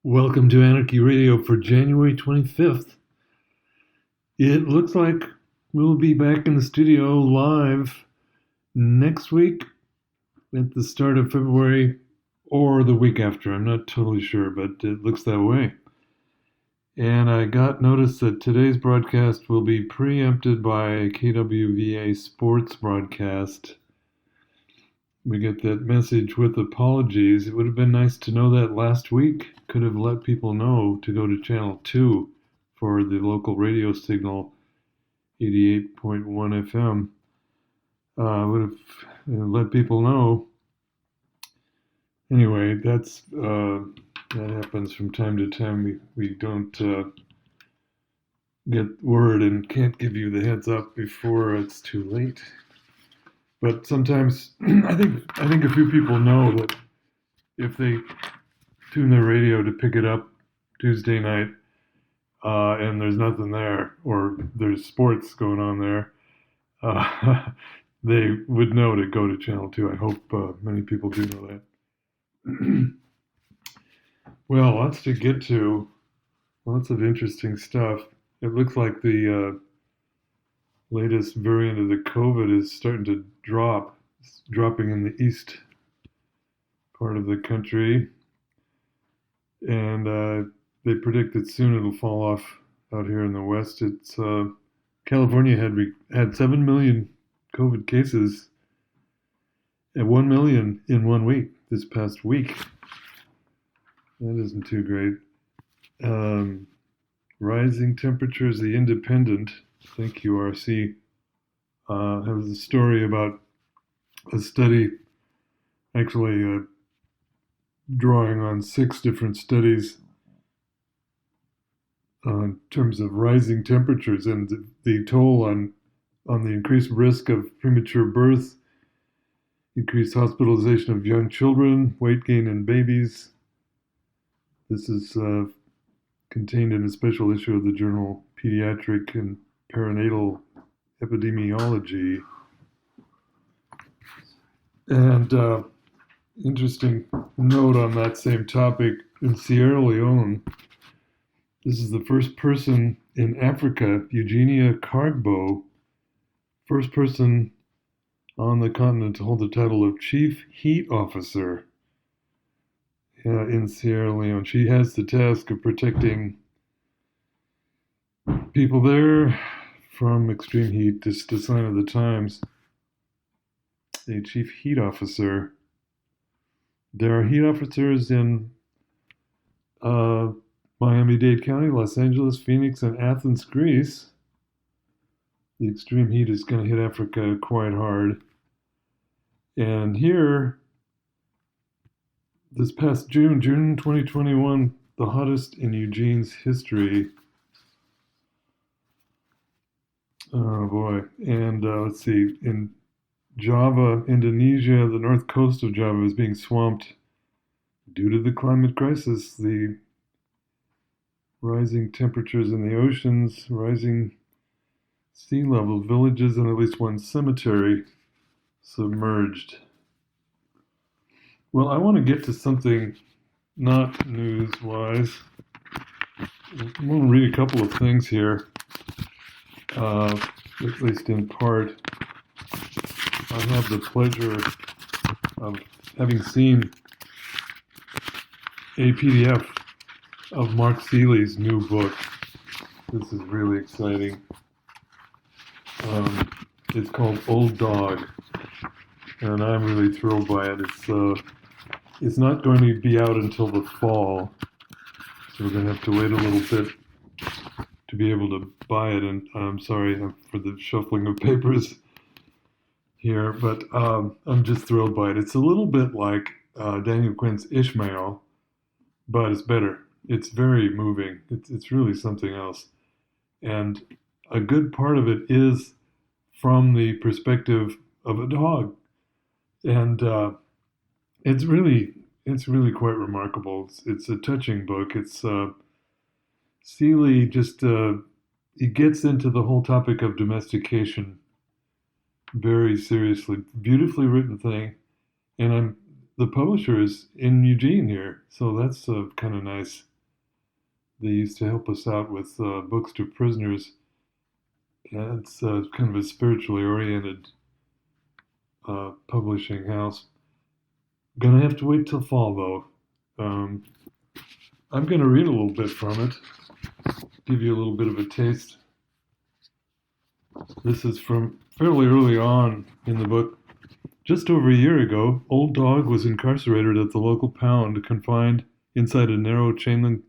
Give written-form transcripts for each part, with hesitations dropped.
Welcome to Anarchy Radio for January 25th. It looks like we'll be back in the studio live next week at the start of February or the week after. I'm not totally sure, but it looks that way. And I got notice that today's broadcast will be preempted by a KWVA sports broadcast. We get that message with apologies. It would have been nice to know that last week. Could have let people know to go to channel 2 for the local radio signal, 88.1 FM. Would have let people know. Anyway, that happens from time to time. We don't get word and can't give you the heads up before it's too late. But sometimes I think a few people know that if they tune their radio to pick it up Tuesday night and there's nothing there, or there's sports going on there, they would know to go to channel 2. I hope many people do know that. Well, lots to get to, lots of interesting stuff. It looks like the latest variant of the COVID is starting to drop. It's dropping in the east part of the country. And they predict that soon it'll fall off out here in the west. It's California had 7 million COVID cases and 1 million in 1 week this past week. That isn't too great. Rising temperatures, The Independent, thank you, RC, has a story about a study actually drawing on 6 different studies in terms of rising temperatures and the toll on the increased risk of premature birth, increased hospitalization of young children, weight gain in babies. This is contained in a special issue of the journal Pediatric and Perinatal Epidemiology. And interesting note on that same topic, in Sierra Leone, this is the first person in Africa, Eugenia Cargbo, first person on the continent to hold the title of Chief Heat Officer in Sierra Leone. She has the task of protecting people there from extreme heat. Just a sign of the times. A Chief Heat Officer. There are heat officers in Miami-Dade County, Los Angeles, Phoenix, and Athens, Greece. The extreme heat is going to hit Africa quite hard. And here, this past June 2021, the hottest in Eugene's history. Oh boy. And let's see, in Java, Indonesia, the north coast of Java is being swamped due to the climate crisis, the rising temperatures in the oceans, rising sea level, villages, and at least one cemetery submerged. Well, I want to get to something not news-wise. I'm going to read a couple of things here, at least in part. I have the pleasure of having seen a PDF of Mark Seeley's new book. This is really exciting. It's called Old Dog, and I'm really thrilled by it. It's not going to be out until the fall, so we're going to have to wait a little bit to be able to buy it. And I'm sorry for the shuffling of papers here, but I'm just thrilled by it. It's a little bit like Daniel Quinn's Ishmael, but it's better. It's very moving. It's really something else. And a good part of it is from the perspective of a dog. And it's really quite remarkable. It's a touching book. It's Seeley just he gets into the whole topic of domestication very seriously. Beautifully written thing. And the publisher is in Eugene here, so that's kind of nice. They used to help us out with books to prisoners. And it's kind of a spiritually oriented publishing house. Gonna have to wait till fall though. Um, I'm gonna read a little bit from it, give you a little bit of a taste. This is from fairly early on in the book. Just over a year ago, Old Dog was incarcerated at the local pound, confined inside a narrow chain link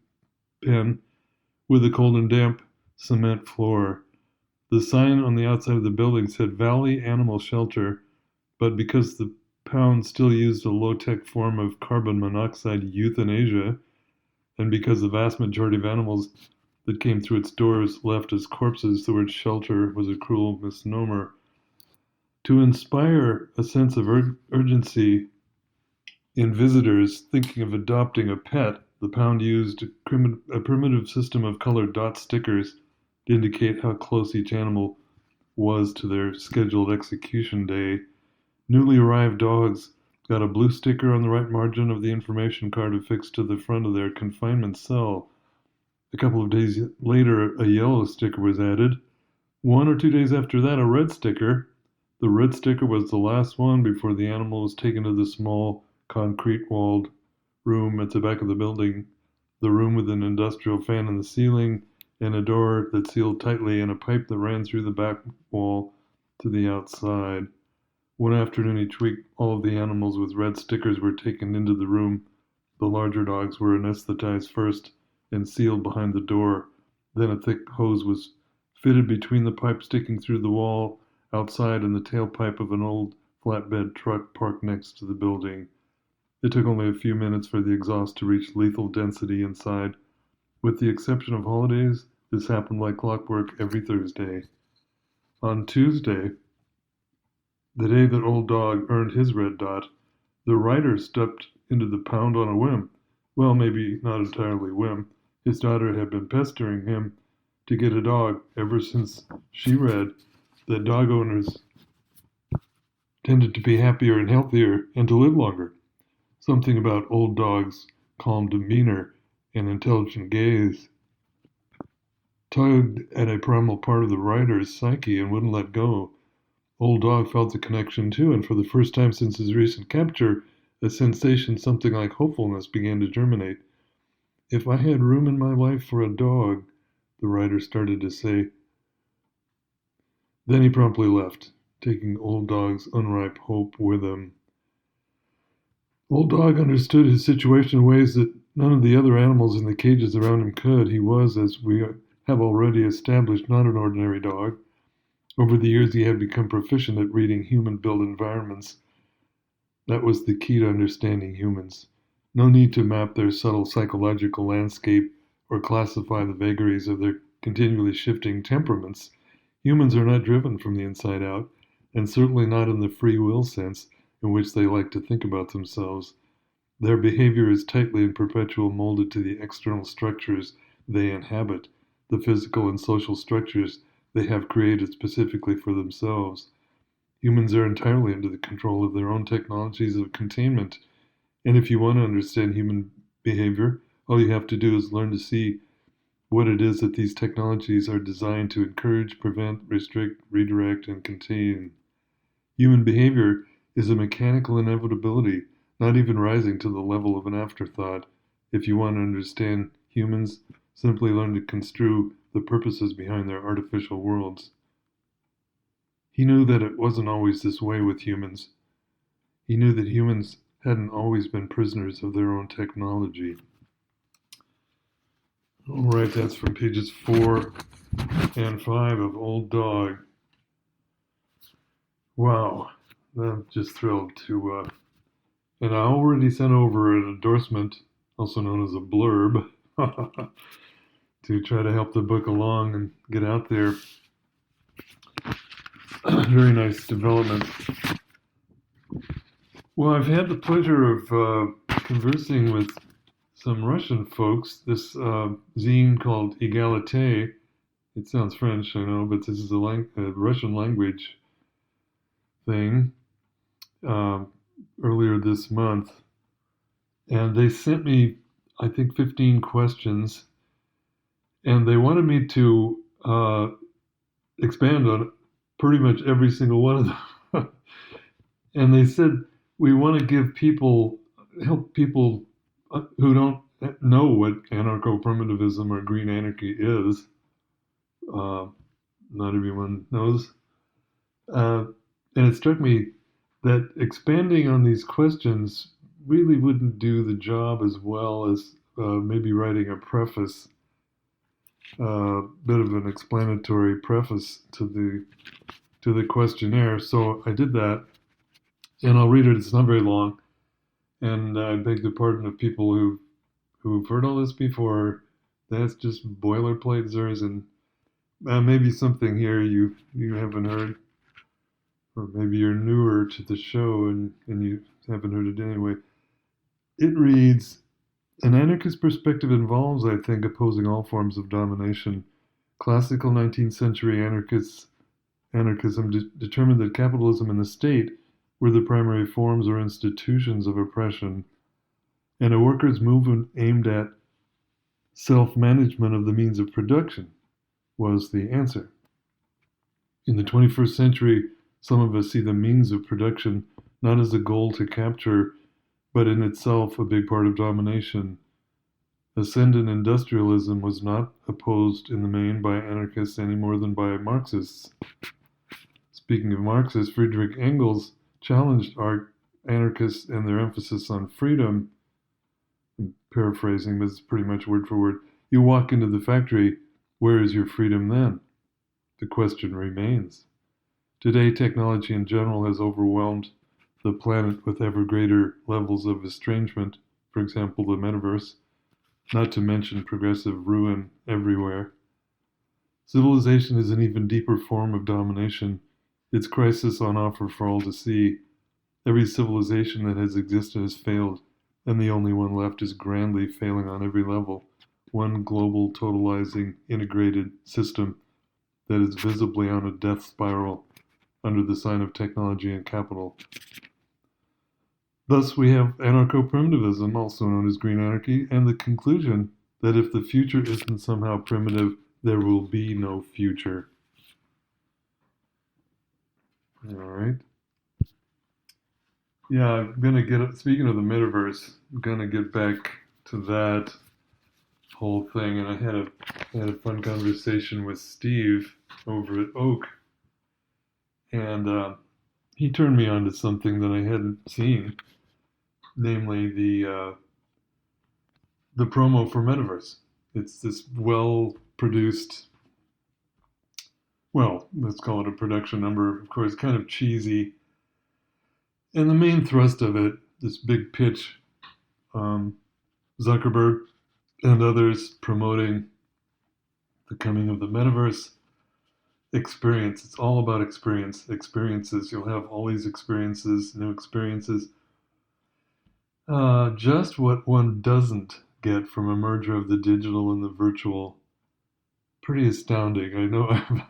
pen with a cold and damp cement floor. The sign on the outside of the building said Valley Animal Shelter, but because the pound still used a low-tech form of carbon monoxide euthanasia, and because the vast majority of animals that came through its doors left as corpses, the word shelter was a cruel misnomer. To inspire a sense of urgency in visitors thinking of adopting a pet, the pound used a primitive system of colored dot stickers to indicate how close each animal was to their scheduled execution day. Newly arrived dogs got a blue sticker on the right margin of the information card affixed to the front of their confinement cell. A couple of days later, a yellow sticker was added. 1 or 2 days after that, a red sticker. The red sticker was the last one before the animal was taken to the small, concrete-walled room at the back of the building, the room with an industrial fan in the ceiling and a door that sealed tightly and a pipe that ran through the back wall to the outside. One afternoon each week, all of the animals with red stickers were taken into the room. The larger dogs were anesthetized first and sealed behind the door. Then a thick hose was fitted between the pipe sticking through the wall outside and the tailpipe of an old flatbed truck parked next to the building. It took only a few minutes for the exhaust to reach lethal density inside. With the exception of holidays, this happened like clockwork every Thursday. On Tuesday, the day that Old Dog earned his red dot, the writer stepped into the pound on a whim. Well, maybe not entirely whim. His daughter had been pestering him to get a dog ever since she read that dog owners tended to be happier and healthier and to live longer. Something about Old Dog's calm demeanor and intelligent gaze tugged at a primal part of the writer's psyche and wouldn't let go. Old Dog felt the connection too, and for the first time since his recent capture, a sensation something like hopefulness began to germinate. If I had room in my life for a dog, the writer started to say. Then he promptly left, taking Old Dog's unripe hope with him. Old Dog understood his situation in ways that none of the other animals in the cages around him could. He was, as we have already established, not an ordinary dog. Over the years, he had become proficient at reading human-built environments. That was the key to understanding humans. No need to map their subtle psychological landscape or classify the vagaries of their continually shifting temperaments. Humans are not driven from the inside out, and certainly not in the free will sense in which they like to think about themselves. Their behavior is tightly and perpetually molded to the external structures they inhabit, the physical and social structures they have created specifically for themselves. Humans are entirely under the control of their own technologies of containment, and if you want to understand human behavior, all you have to do is learn to see what it is that these technologies are designed to encourage, prevent, restrict, redirect, and contain. Human behavior is a mechanical inevitability, not even rising to the level of an afterthought. If you want to understand humans, simply learn to construe the purposes behind their artificial worlds. He knew that it wasn't always this way with humans. He knew that humans hadn't always been prisoners of their own technology. All right, that's from pages 4 and 5 of Old Dog. Wow, I'm just thrilled to, and I already sent over an endorsement, also known as a blurb, to try to help the book along and get out there. Very nice development. Well, I've had the pleasure of conversing with some Russian folks. This zine called Egalite. It sounds French, I know, but this is a Russian language thing earlier this month. And they sent me, I think, 15 questions. And they wanted me to expand on pretty much every single one of them. And they said, we want to give people, help people who don't know what anarcho-primitivism or green anarchy is. Uh, Not everyone knows. Uh, and it struck me that expanding on these questions really wouldn't do the job as well as maybe writing a preface, bit of an explanatory preface to the questionnaire. So I did that, and I'll read it. It's not very long, and I beg the pardon of people who've heard all this before. That's just boilerplate Zerzan. Maybe something here you haven't heard, or maybe you're newer to the show and you haven't heard it anyway. It reads, an anarchist perspective involves, I think, opposing all forms of domination. Classical 19th century anarchism determined that capitalism and the state were the primary forms or institutions of oppression, and a workers' movement aimed at self-management of the means of production was the answer. In the 21st century, some of us see the means of production not as a goal to capture, but in itself a big part of domination. Ascendant industrialism was not opposed in the main by anarchists any more than by Marxists. Speaking of Marxists, Friedrich Engels challenged anarchists and their emphasis on freedom. I'm paraphrasing, but it's pretty much word for word. You walk into the factory, where is your freedom then? The question remains. Today, technology in general has overwhelmed the planet with ever greater levels of estrangement, for example, the Metaverse, not to mention progressive ruin everywhere. Civilization is an even deeper form of domination, its crisis on offer for all to see. Every civilization that has existed has failed, and the only one left is grandly failing on every level. One global, totalizing, integrated system that is visibly on a death spiral under the sign of technology and capital. Thus, we have anarcho-primitivism, also known as green anarchy, and the conclusion that if the future isn't somehow primitive, there will be no future. All right. Yeah, I'm gonna speaking of the metaverse, I'm gonna get back to that whole thing, and I had a fun conversation with Steve over at Oak, and he turned me on to something that I hadn't seen, namely the promo for Metaverse. It's this well produced, well, let's call it a production number, of course, kind of cheesy. And the main thrust of it, this big pitch, um, Zuckerberg and others promoting the coming of the Metaverse experience. It's all about experiences. You'll have all these experiences, new experiences. Just what one doesn't get from a merger of the digital and the virtual. Pretty astounding.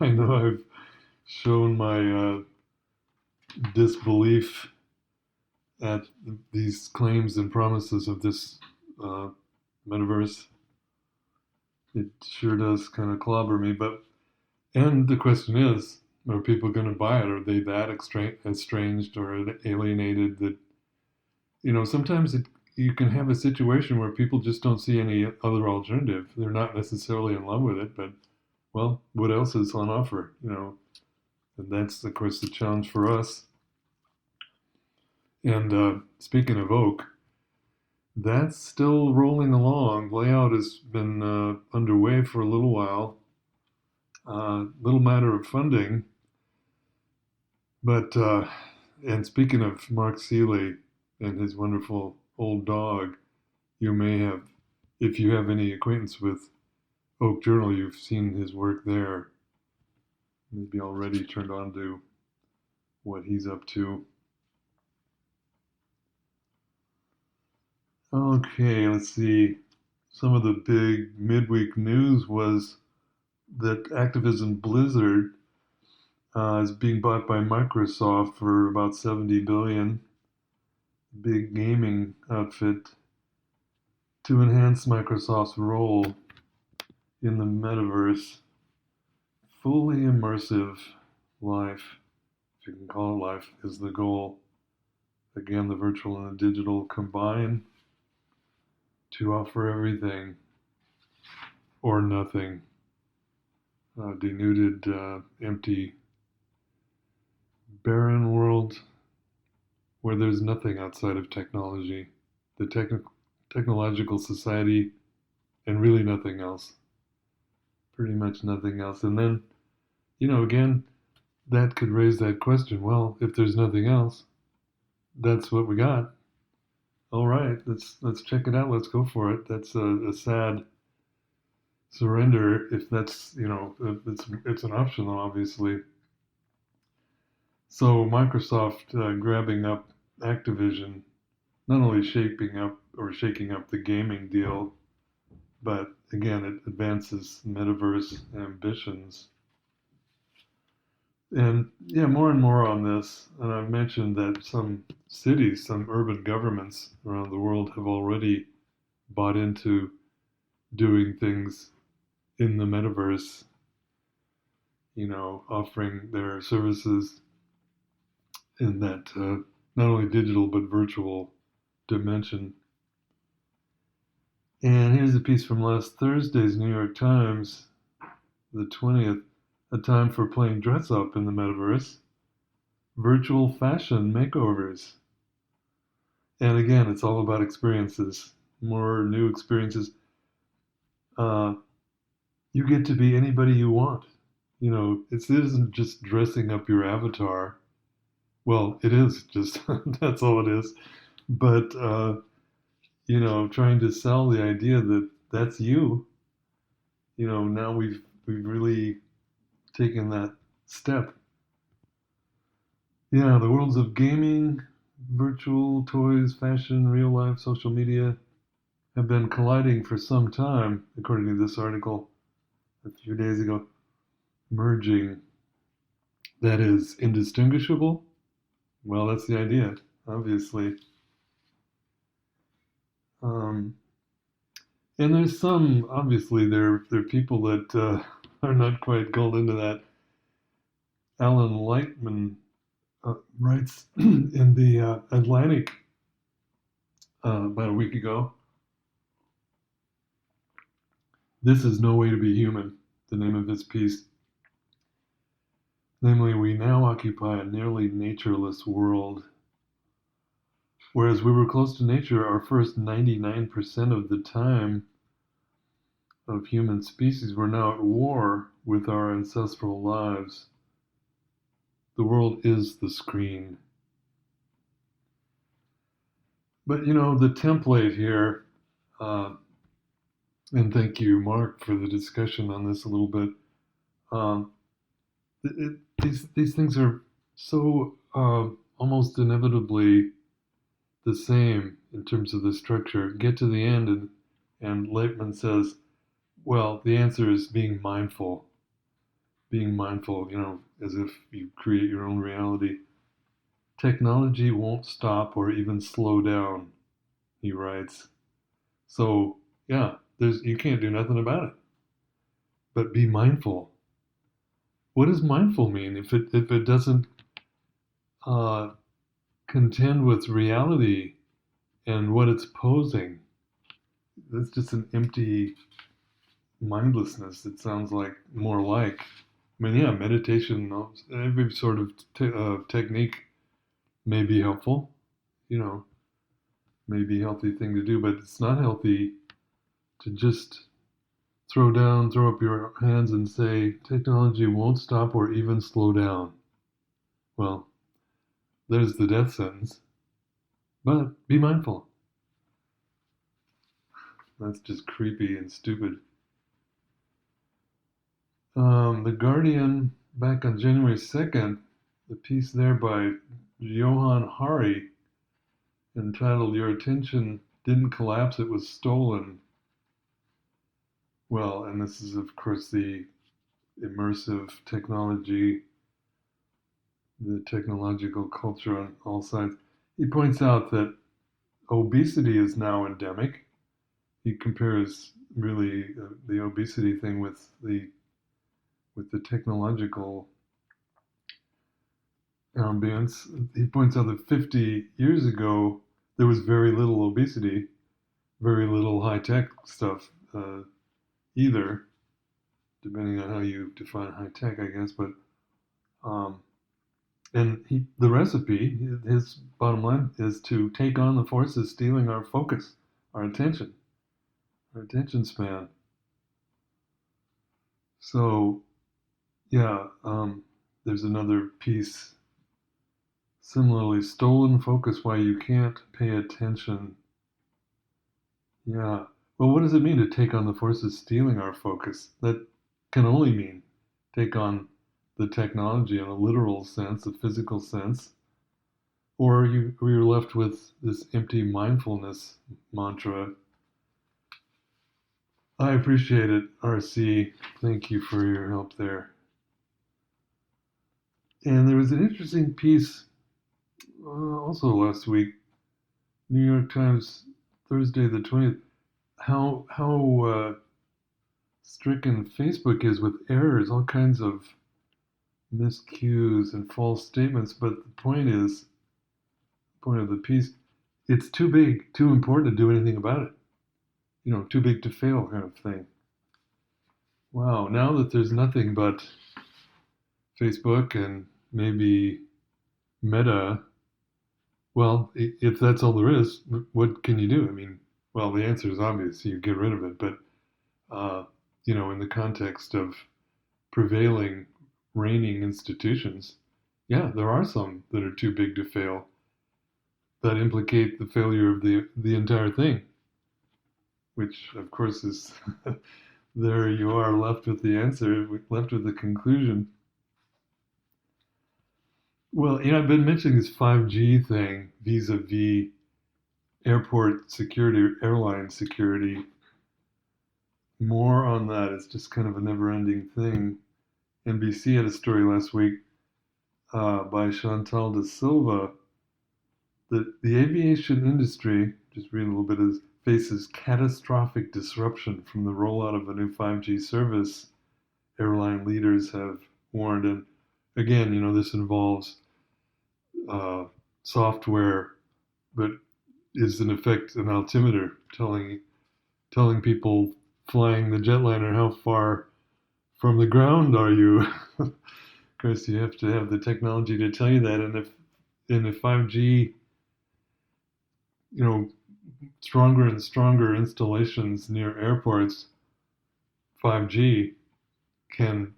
I know I've shown my disbelief at these claims and promises of this uh, metaverse. It sure does kind of clobber me. And the question is, are people going to buy it? Are they that estranged or alienated that, sometimes you can have a situation where people just don't see any other alternative. They're not necessarily in love with it, but, well, what else is on offer? And that's, of course, the challenge for us. And speaking of Oak, that's still rolling along. Layout has been underway for a little while. Little matter of funding. But, and speaking of Mark Seeley and his wonderful old dog, you may have, if you have any acquaintance with Oak Journal, you've seen his work there. Maybe already turned on to what he's up to. Okay, let's see. Some of the big midweek news was that Activision Blizzard is being bought by Microsoft for about 70 billion. Big gaming outfit to enhance Microsoft's role in the metaverse, fully immersive life, if you can call it life, is the goal. Again, the virtual and the digital combine to offer everything or nothing. Denuded, empty, barren world where there's nothing outside of technology, the technological society, and really nothing else. Pretty much nothing else. And then, again, that could raise that question. Well, if there's nothing else, that's what we got. All right, let's check it out. Let's go for it. That's a sad surrender if that's it's an option though, obviously. So Microsoft grabbing up Activision, not only shaking up the gaming deal, but again it advances metaverse ambitions. And yeah, more and more on this. And I've mentioned that some cities, some urban governments around the world have already bought into doing things in the metaverse, offering their services in that not only digital but virtual dimension. And here's a piece from last Thursday's New York Times, the 20th, a time for playing dress up in the metaverse, virtual fashion makeovers. And again, it's all about experiences, more new experiences. Uh, you get to be anybody you want. It isn't just dressing up your avatar. Well, it is just, that's all it is. But, trying to sell the idea that that's you, now we've really taken that step. Yeah, the worlds of gaming, virtual toys, fashion, real life, social media have been colliding for some time, according to this article a few days ago. Merging, that is indistinguishable. Well, that's the idea, obviously. Um, and there's some, obviously, there are people that are not quite gulled into that. Alan Lightman writes in the Atlantic about a week ago. This is no way to be human, the name of his piece. Namely, we now occupy a nearly natureless world. Whereas we were close to nature our first 99% of the time of human species, we're now at war with our ancestral lives. The world is the screen. But the template here, and thank you, Mark, for the discussion on this a little bit. These things are so almost inevitably the same in terms of the structure. Get to the end, and Lightman says, well, the answer is being mindful. Being mindful, as if you create your own reality. Technology won't stop or even slow down, he writes. So, yeah, you can't do nothing about it. But be mindful. What does mindful mean if it doesn't contend with reality and what it's posing? That's just an empty mindlessness. It sounds like more like. I mean, yeah, meditation, every sort of technique may be helpful, may be a healthy thing to do, but it's not healthy to just throw up your hands and say, technology won't stop or even slow down. Well, there's the death sentence. But be mindful. That's just creepy and stupid. The Guardian, back on January 2nd, the piece there by Johan Hari, entitled Your Attention Didn't Collapse, It Was Stolen. Well, and this is, of course, the immersive technology, the technological culture on all sides. He points out that obesity is now endemic. He compares really the obesity thing with the technological ambience. He points out that 50 years ago there was very little obesity, very little high tech stuff either, depending on how you define high tech, I guess. But um, and the recipe, his bottom line is to take on the forces stealing our focus, our attention span. So yeah, there's another piece. Similarly, stolen focus, why you can't pay attention. Yeah. Well, what does it mean to take on the forces stealing our focus? That can only mean take on the technology in a literal sense, a physical sense, or you're left with this empty mindfulness mantra. I appreciate it, RC. Thank you for your help there. And there was an interesting piece also last week, New York Times, Thursday the 20th. How stricken Facebook is with errors, all kinds of miscues and false statements. But the point of the piece, it's too big, too important to do anything about it. Too big to fail kind of thing. Wow, now that there's nothing but Facebook and maybe Meta, well, if that's all there is, what can you do? I mean, well, the answer is obvious. You get rid of it. But, in the context of prevailing, reigning institutions, yeah, there are some that are too big to fail that implicate the failure of the entire thing, which, of course, is there you are left with the answer, left with the conclusion. Well, I've been mentioning this 5G thing vis-a-vis airport security or airline security. More on that. It's just kind of a never-ending thing. NBC had a story last week by Chantal de Silva that the aviation industry, just reading a little bit, faces catastrophic disruption from the rollout of a new 5G service. Airline leaders have warned, and again, this involves software, but is in effect an altimeter telling people flying the jetliner how far from the ground are you. Of course, you have to have the technology to tell you that, and if 5G, stronger and stronger installations near airports, 5G can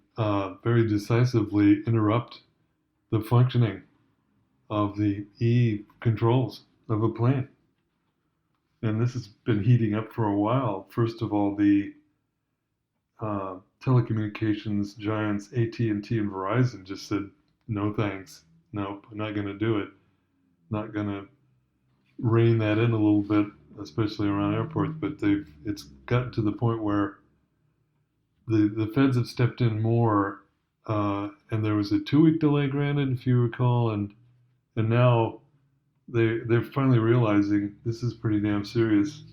very decisively interrupt the functioning of the controls of a plane. And this has been heating up for a while. First of all, the telecommunications giants AT&T and Verizon just said, no thanks. Nope, I'm not going to do it. Not going to rein that in a little bit, especially around airports. But it's gotten to the point where the feds have stepped in more, and there was a 2-week delay granted, if you recall, and now they're finally realizing this is pretty damn serious.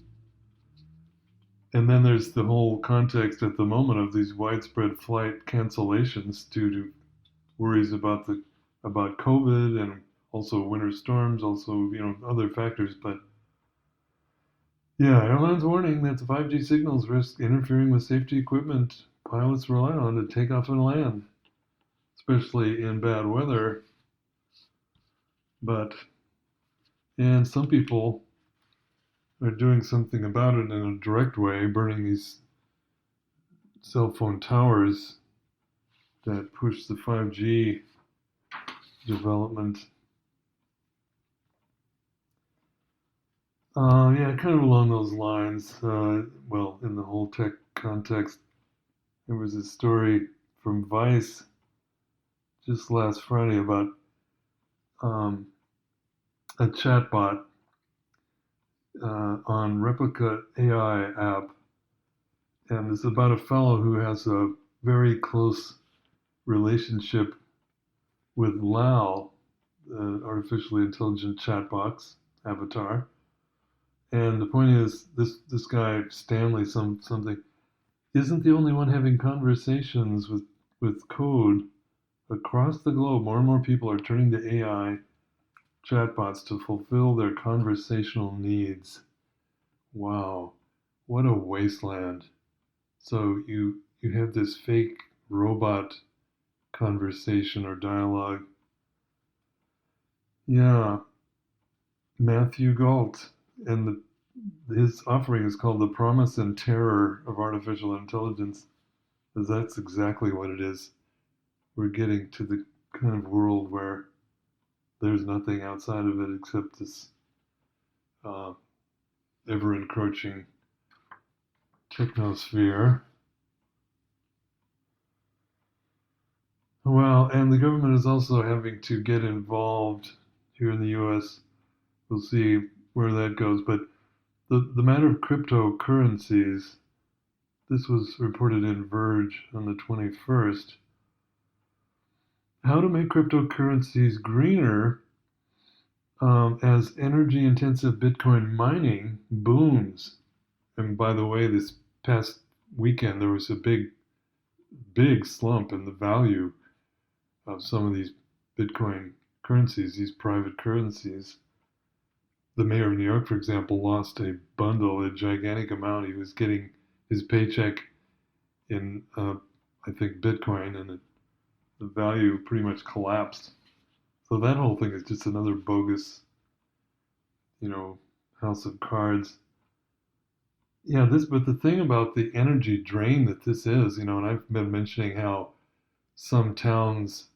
And then there's the whole context at the moment of these widespread flight cancellations due to worries about COVID and also winter storms, also other factors. But yeah, airlines warning that the 5G signals risk interfering with safety equipment pilots rely on to take off and land, especially in bad weather. And some people are doing something about it in a direct way, burning these cell phone towers that push the 5G development. Yeah, kind of along those lines. Well, in the whole tech context, there was a story from Vice just last Friday about a chatbot on Replica AI app, and it's about a fellow who has a very close relationship with Lal, the artificially intelligent chatbox avatar, And the point is, this guy Stanley something isn't the only one having conversations with code across the globe. More and more people are turning to AI chatbots to fulfill their conversational needs. Wow, what a wasteland. So you have this fake robot conversation or dialogue. Yeah, Matthew Galt, and his offering is called The Promise and Terror of Artificial Intelligence, because that's exactly what it is. We're getting to the kind of world where there's nothing outside of it except this uh, ever-encroaching techno-sphere. Well, and the government is also having to get involved here in the US. We'll see where that goes. But the matter of cryptocurrencies, this was reported in Verge on the 21st. How to make cryptocurrencies greener as energy intensive Bitcoin mining booms. And by the way, this past weekend, there was a big slump in the value of some of these Bitcoin currencies, these private currencies. The mayor of New York, for example, lost a gigantic amount. He was getting his paycheck in, I think, Bitcoin, and the value pretty much collapsed. So that whole thing is just another bogus, house of cards. Yeah, but the thing about the energy drain that this is, and I've been mentioning how some towns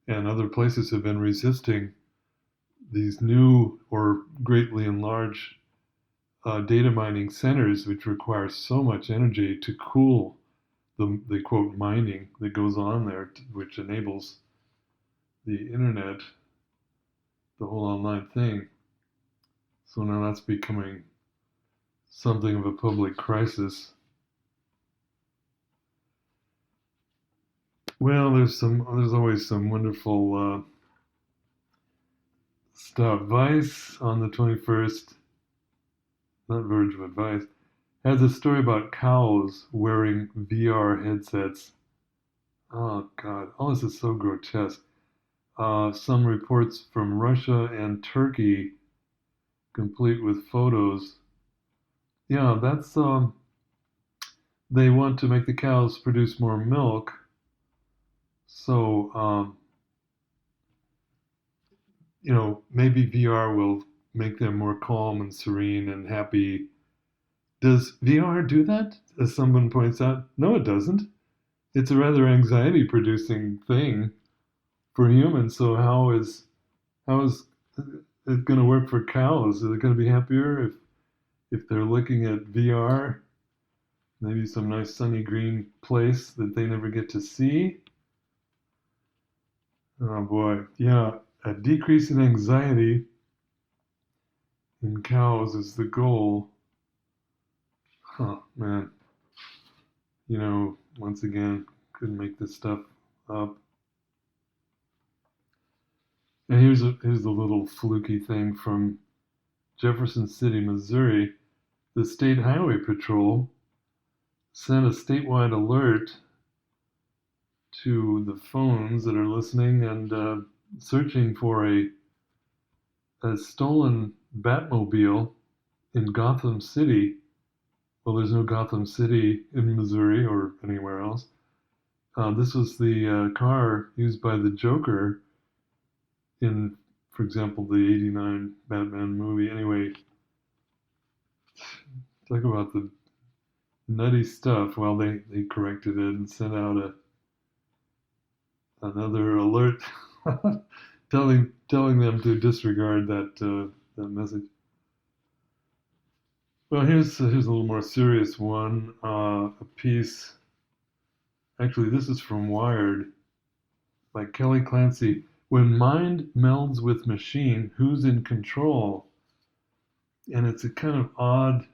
and other places have been resisting these new or greatly enlarged data mining centers, which require so much energy to cool the quote mining that goes on there, which enables the internet, the whole online thing. So now that's becoming something of a public crisis. Well, there's always some wonderful stuff. Vice on the 21st, not Verge, but Vice, has a story about cows wearing VR headsets. Oh God, all this is so grotesque. Some reports from Russia and Turkey, complete with photos. Yeah, that's they want to make the cows produce more milk, so maybe VR will make them more calm and serene and happy. Does VR do that? As someone points out, no, it doesn't. It's a rather anxiety-producing thing for humans. So how is it going to work for cows? Are they going to be happier if they're looking at VR? Maybe some nice sunny green place that they never get to see. Oh boy, yeah, a decrease in anxiety in cows is the goal. Huh, man. Once again, couldn't make this stuff up. And here's a little fluky thing from Jefferson City, Missouri. The State Highway Patrol sent a statewide alert to the phones that are listening and searching for a stolen Batmobile in Gotham City. Well, there's no Gotham City in Missouri or anywhere else. This was the car used by the Joker in, for example, the '89 Batman movie. Anyway, talk about the nutty stuff. Well, they corrected it and sent out another alert telling them to disregard that message. Well, here's a little more serious one. A piece. Actually, this is from Wired by Kelly Clancy. When mind melds with machine, who's in control? And it's a kind of odd,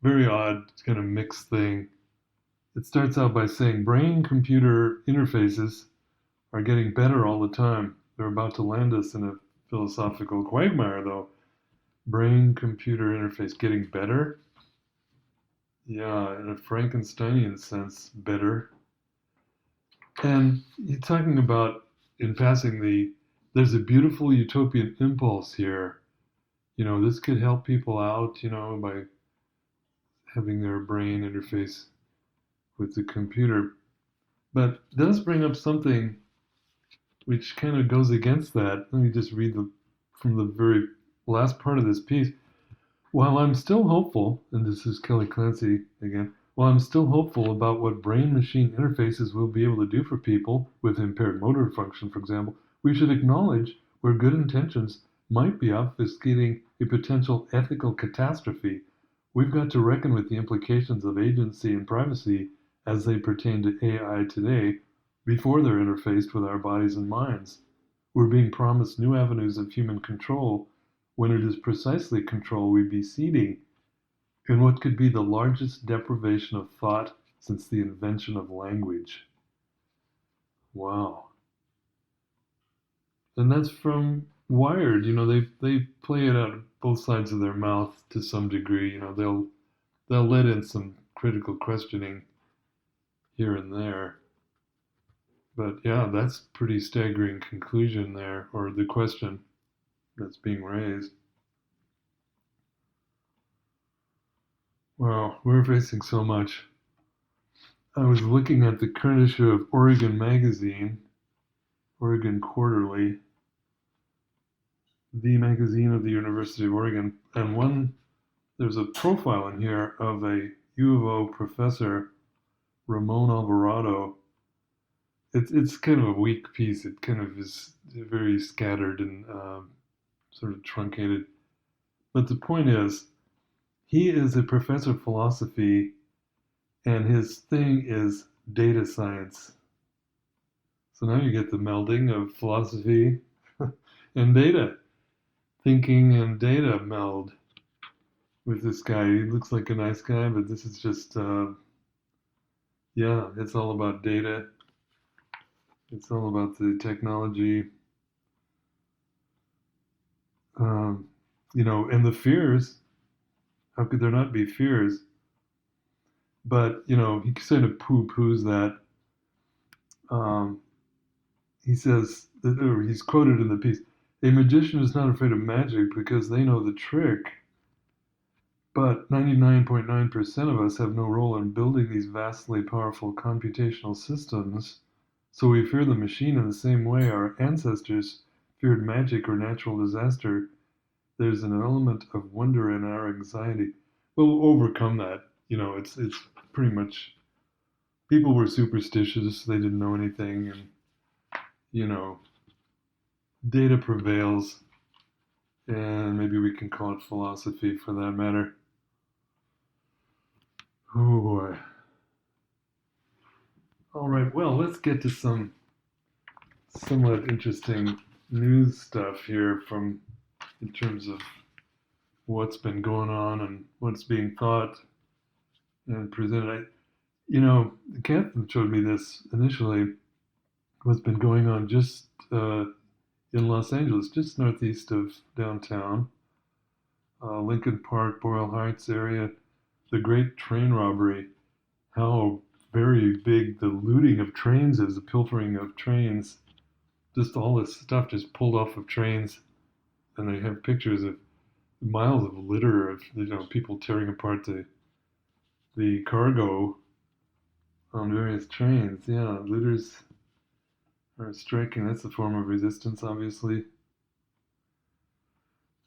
very odd kind of mixed thing. It starts out by saying brain-computer interfaces are getting better all the time. They're about to land us in a philosophical quagmire, though. brain-computer interface getting better. Yeah, in a Frankensteinian sense, better. And you're talking about, in passing, there's a beautiful utopian impulse here. This could help people out, by having their brain interface with the computer. But it does bring up something which kind of goes against that. Let me just read from the very last part of this piece. While I'm still hopeful, and this is Kelly Clancy again, while I'm still hopeful about what brain-machine interfaces will be able to do for people with impaired motor function, for example, we should acknowledge where good intentions might be obfuscating a potential ethical catastrophe. We've got to reckon with the implications of agency and privacy as they pertain to AI today before they're interfaced with our bodies and minds. We're being promised new avenues of human control when it is precisely control we'd be ceding in what could be the largest deprivation of thought since the invention of language. Wow. And that's from Wired. They play it out of both sides of their mouth to some degree. They'll let in some critical questioning here and there. But yeah, that's pretty staggering conclusion there, or the question that's being raised. Wow, we're facing so much. I was looking at the current issue of Oregon Magazine, Oregon Quarterly, the magazine of the University of Oregon, and there's a profile in here of a U of O professor, Ramon Alvarado. It's kind of a weak piece. It kind of is very scattered and sort of truncated. But the point is, he is a professor of philosophy, and his thing is data science. So now you get the melding of philosophy and data. Thinking and data meld with this guy. He looks like a nice guy, but this is just, yeah, it's all about data. It's all about the technology. And the fears. How could there not be fears? But, he sort of poo-poos that. He says, or he's quoted in the piece, a magician is not afraid of magic because they know the trick. But 99.9% of us have no role in building these vastly powerful computational systems, so we fear the machine in the same way our ancestors feared magic or natural disaster. There's an element of wonder in our anxiety. We'll overcome that. It's pretty much, people were superstitious, they didn't know anything, and, data prevails, and maybe we can call it philosophy for that matter. Oh boy. All right, well, let's get to some somewhat interesting news stuff here in terms of what's been going on and what's being thought and presented. Catherine showed me this initially, what's been going on just in Los Angeles, just northeast of downtown, Lincoln Park, Boyle Heights area, the great train robbery, how very big the looting of trains is, the pilfering of trains, just all this stuff just pulled off of trains, and they have pictures of miles of litter of people tearing apart the cargo on various trains. Yeah, looters are striking. That's a form of resistance, obviously.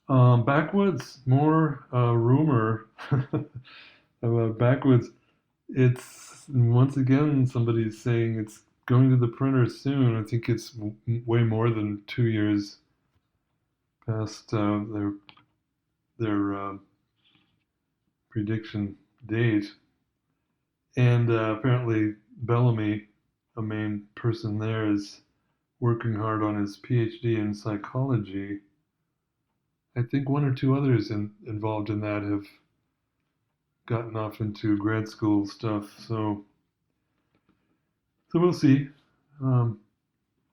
Backwoods, more rumor about backwoods. It's once again somebody's saying it's going to the printer soon. I think it's way more than 2 years past their prediction date. And apparently Bellamy, a main person there, is working hard on his PhD in psychology. I think one or two others involved in that have gotten off into grad school stuff. So we'll see.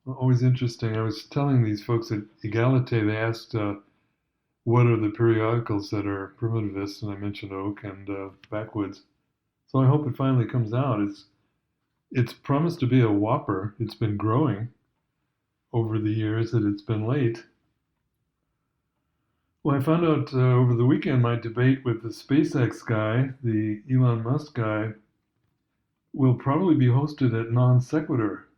Always interesting. I was telling these folks at Egalite, they asked, what are the periodicals that are primitivists, and I mentioned oak and backwoods. So I hope it finally comes out. It's promised to be a whopper. It's been growing over the years that it's been late. Well, I found out over the weekend my debate with the SpaceX guy, the Elon Musk guy, will probably be hosted at Non Sequitur.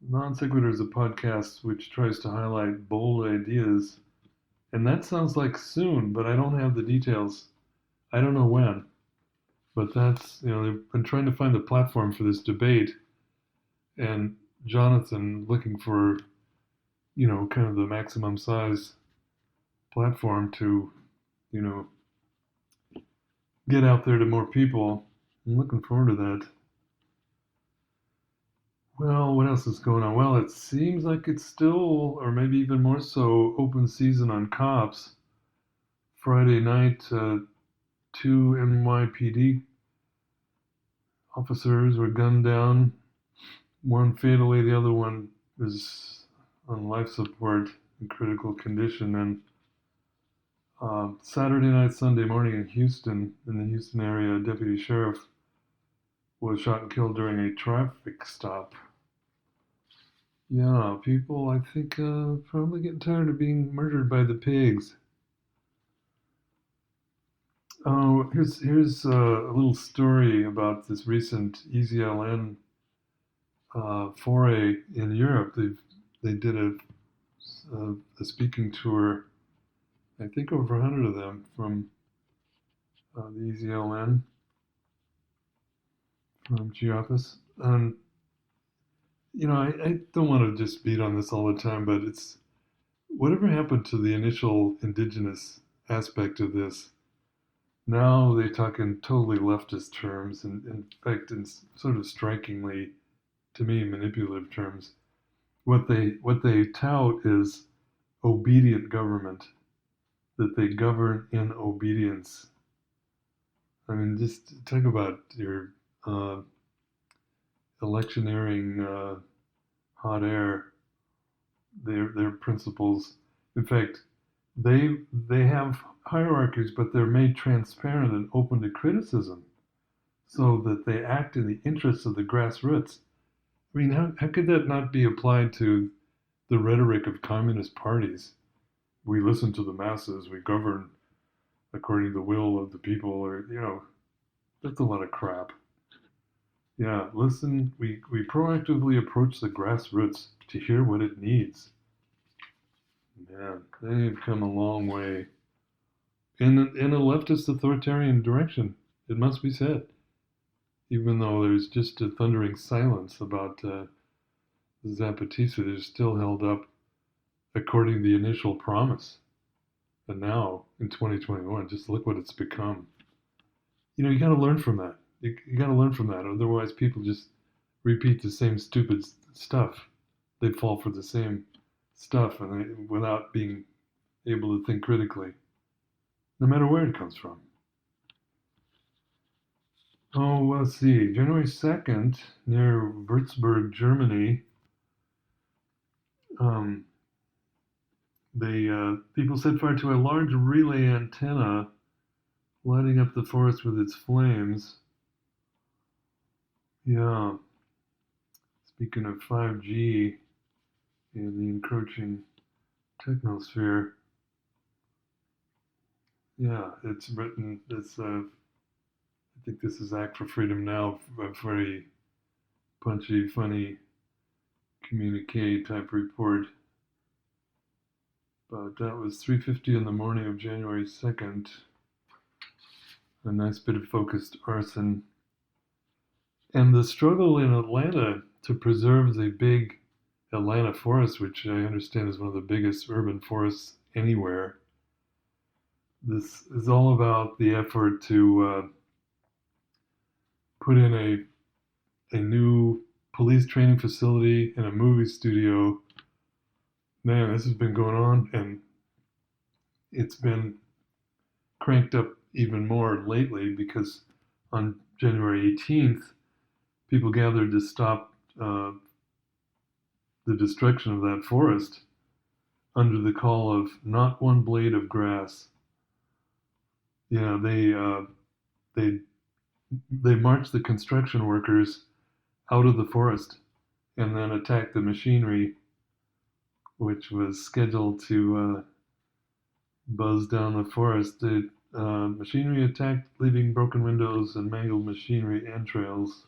Non Sequitur is a podcast which tries to highlight bold ideas, and that sounds like soon, but I don't have the details. I don't know when, but that's, they've been trying to find the platform for this debate, and Jonathan looking for, kind of the maximum size platform to, you know, get out there to more people. I'm looking forward to that. Well, what else is going on? Well, it seems like it's still, or maybe even more so, open season on cops. Friday night, two NYPD officers were gunned down. One fatally, the other one is on life support in critical condition. And Saturday night, Sunday morning in Houston, in the Houston area, a deputy sheriff was shot and killed during a traffic stop. Yeah, people, I think, probably getting tired of being murdered by the pigs. Oh, here's a little story about this recent EZLN foray in Europe. They did a speaking tour. I think over 100 of them from the EZLN from G-Office. And I don't want to just beat on this all the time, but it's whatever happened to the initial indigenous aspect of this. Now they talk in totally leftist terms, and in fact, in sort of strikingly, to me, manipulative terms. What they tout is obedient government, that they govern in obedience. I mean, just talk about your electioneering hot air. Their principles. In fact, they have hierarchies, but they're made transparent and open to criticism, so that they act in the interests of the grassroots. I mean, how could that not be applied to the rhetoric of communist parties? We listen to the masses, we govern according to the will of the people, or, that's a lot of crap. Yeah, listen, we proactively approach the grassroots to hear what it needs. Man, they've come a long way in a leftist authoritarian direction, it must be said. Even though there's just a thundering silence about Zapatista, they're still held up according to the initial promise. And now, in 2021, just look what it's become. You got to learn from that. You got to learn from that. Otherwise, people just repeat the same stupid stuff. They fall for the same stuff, and without being able to think critically, no matter where it comes from. Oh, well, let's see. January 2nd, near Würzburg, Germany, people set fire to a large relay antenna, lighting up the forest with its flames. Yeah. Speaking of 5G and the encroaching techno-sphere, yeah, it's written. I think this is Act for Freedom Now, a very punchy, funny communique type report. But that was 3:50 in the morning of January 2nd. A nice bit of focused arson. And the struggle in Atlanta to preserve the big Atlanta forest, which I understand is one of the biggest urban forests anywhere. This is all about the effort to put in a new police training facility and a movie studio. Man, this has been going on, and it's been cranked up even more lately because on January 18th, people gathered to stop the destruction of that forest. under the call of not one blade of grass. They they marched the construction workers out of the forest and then attacked the machinery, which was scheduled to buzz down the forest. The machinery attacked, leaving broken windows and mangled machinery entrails.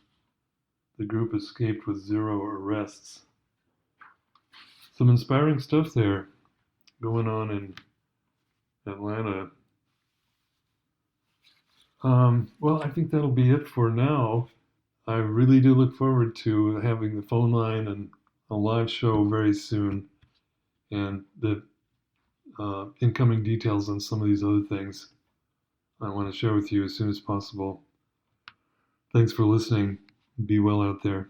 The group escaped with 0 arrests. Some inspiring stuff there going on in Atlanta. Well, I think that'll be it for now. I really do look forward to having the phone line and a live show very soon, and the incoming details on some of these other things I want to share with you as soon as possible. Thanks for listening. Be well out there.